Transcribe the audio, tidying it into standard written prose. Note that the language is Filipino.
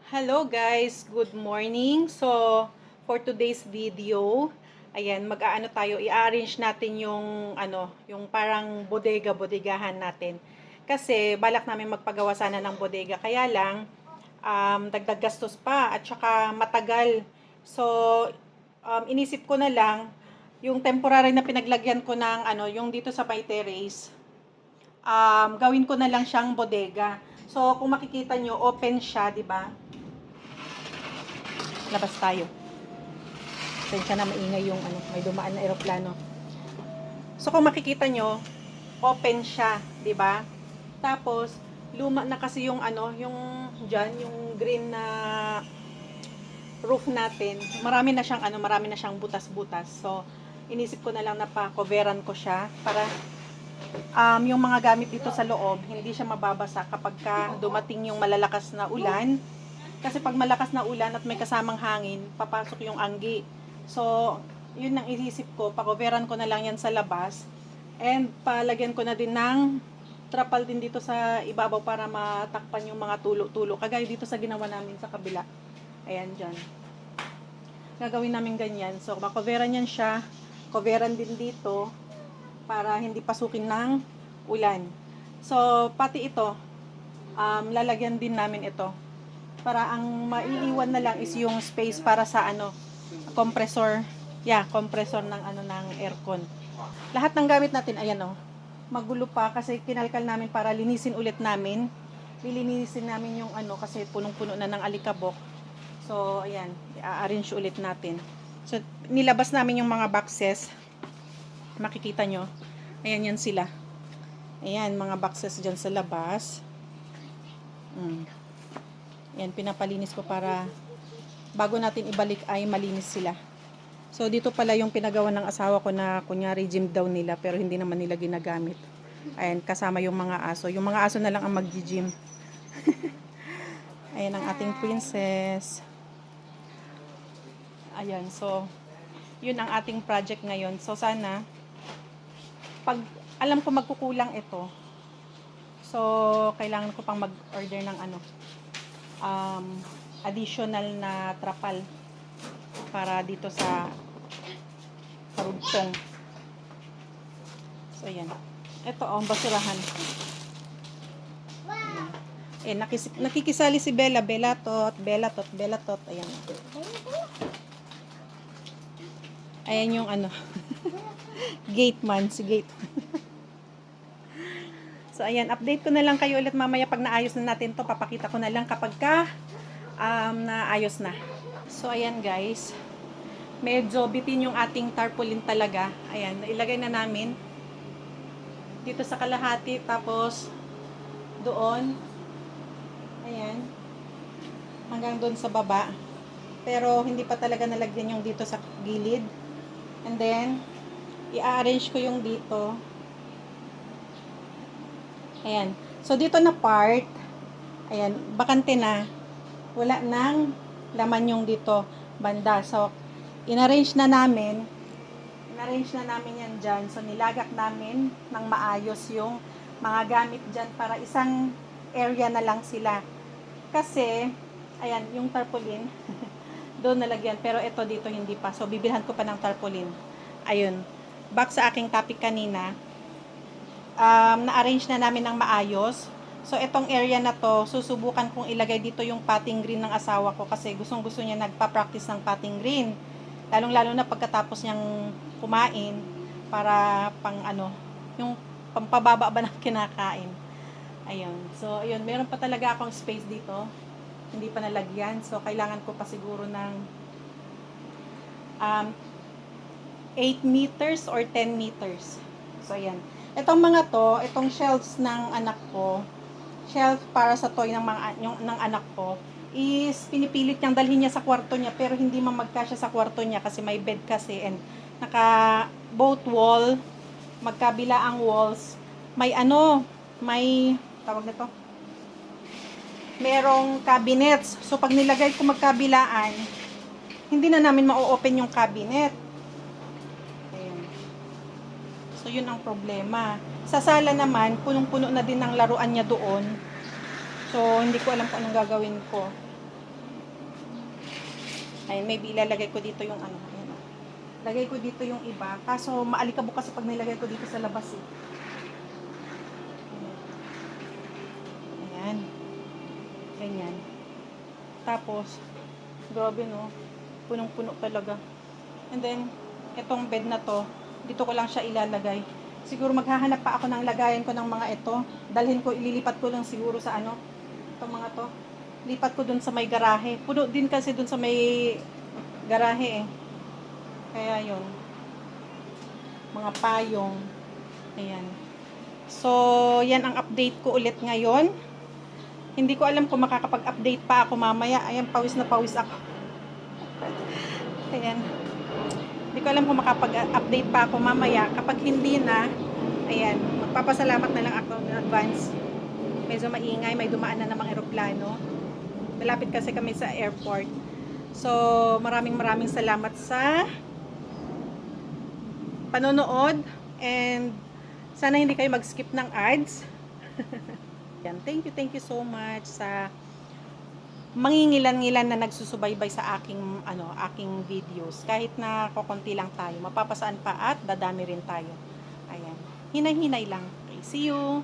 Hello guys, good morning. So, for today's video, ayan, mag-aano tayo, i-arrange natin yung yung parang bodega-bodegahan natin. Kasi balak namin magpagawa sana ng bodega, kaya lang dagdag gastos pa at saka matagal. So, inisip ko na lang yung temporary na pinaglagyan ko ng yung dito sa my terrace, gawin ko na lang siyang bodega. So, kung makikita nyo, open siya, di ba? Labas tayo. Tensya na maingay yung may dumaan na eroplano. So kung makikita nyo, open siya, 'di ba? Tapos luma na kasi yung yung diyan, yung green na roof natin. Marami na siyang butas-butas. So inisip ko na lang na pa-coveran ko siya para yung mga gamit dito sa loob, hindi siya mababasa kapag dumating yung malalakas na ulan. Kasi pag malakas na ulan at may kasamang hangin, papasok yung anggi. So, yun ang iisip ko, pakoveran ko na lang yan sa labas. And palagyan ko na din ng trapal din dito sa ibabaw para matakpan yung mga tulo-tulo. Kagaya dito sa ginawa namin sa kabila. Ayan dyan. Gagawin namin ganyan. So, makoveran yan siya. Coveran din dito para hindi pasukin ng ulan. So, pati ito, lalagyan din namin ito para ang maiiwan na lang is yung space para sa compressor. Compressor ng ng aircon. Lahat ng gamit natin ayan magulo pa kasi kinalkal namin para linisin ulit namin. Lilinisin namin yung kasi punong-puno na ng alikabok. So ayan, i-arrange ulit natin. So nilabas namin yung mga boxes. Makikita nyo. Ayan yan sila. Ayan, mga boxes dyan sa labas. Yan, pinapalinis ko para bago natin ibalik ay malinis sila. So, dito pala yung pinagawa ng asawa ko na kunyari gym daw nila pero hindi naman nila ginagamit. Ayan, kasama yung mga aso. Yung mga aso na lang ang mag-gym. Ayan ang ating princess. Ayan, so, yun ang ating project ngayon. So, sana, pag alam ko magkukulang ito, so, kailangan ko pang mag-order ng additional na trapal para dito sa karugtong. So yan. Ito basurahan. Ayan. Nakikisali si Bella. Bella tot. Ayan. Ayan yung gate man. Si gate. So, ayan, update ko na lang kayo ulit mamaya pag naayos na natin to. Papakita ko na lang kapag naayos na. So, ayan guys. Medyo bitin yung ating tarpaulin talaga. Ayan, ilagay na namin. Dito sa kalahati, tapos doon. Ayan. Hanggang doon sa baba. Pero, hindi pa talaga nalagyan yung dito sa gilid. And then, i-arrange ko yung dito. Ayan. So, dito na part, ayan, bakante na. Wala nang laman yung dito, banda. So, inarrange na namin yan dyan. So, nilagak namin ng maayos yung mga gamit dyan para isang area na lang sila. Kasi, ayan, yung tarpaulin, doon nalagyan. Pero ito dito hindi pa. So, bibilhan ko pa ng tarpaulin. Ayun. Back sa aking topic kanina, na-arrange na namin ng maayos. So, itong area na to, susubukan kong ilagay dito yung potting green ng asawa ko kasi gustong-gusto niya nagpa-practice ng potting green. Lalong-lalo na pagkatapos niyang kumain para pang yung pampababa ba ng kinakain. Ayun. So, ayun, meron pa talaga akong space dito. Hindi pa nalagyan. So, kailangan ko pa siguro ng 8 meters or 10 meters. So, ayan. Itong mga to, itong shelves ng anak ko, shelf para sa toy ng anak ko, is pinipilit niyang dalhin niya sa kwarto niya, pero hindi mamagkasya sa kwarto niya kasi may bed kasi, and naka both wall, magkabila ang walls, may may, tawag nito, merong cabinets. So, pag nilagay ko magkabilaan, hindi na namin ma-open yung cabinet. So, yun ang problema. Sa sala naman, punong-puno na din ng laruan niya doon. So, hindi ko alam kung anong gagawin ko. Ayun, maybe ilalagay ko dito yung ano. Ayan, oh. Lagay ko dito yung iba. Kaso maalikabok kasi pag nilagay ko dito sa labas eh. Ayan. Ganyan. Tapos, grabe no. Punong-puno talaga. And then, itong bed na to, dito ko lang siya ilalagay. Siguro maghahanap pa ako ng lagayan ko ng mga ito. Dalhin ko, ililipat ko lang siguro sa ano. Itong mga to. Lipat ko dun sa may garahe. Puno din kasi dun sa may garahe eh. Kaya yun. Mga payong. Ayan. So, yan ang update ko ulit ngayon. Hindi ko alam kung makakapag-update pa ako mamaya. Ayan, pawis na pawis ako. Ayan. Hindi ko alam kung makapag-update pa ako mamaya. Kapag hindi na, ayan, magpapasalamat na lang ako in advance. Medyo maingay, may dumaan na namang eroplano. Malapit kasi kami sa airport. So, maraming salamat sa panonood and sana hindi kayo mag-skip ng ads. Yan, thank you so much sa mangingilan-ngilan na nagsusubaybay sa aking videos. Kahit na kokonti lang tayo, mapapasaan pa at dadami rin tayo. Ayan. Hinay-hinay lang. Okay, see you.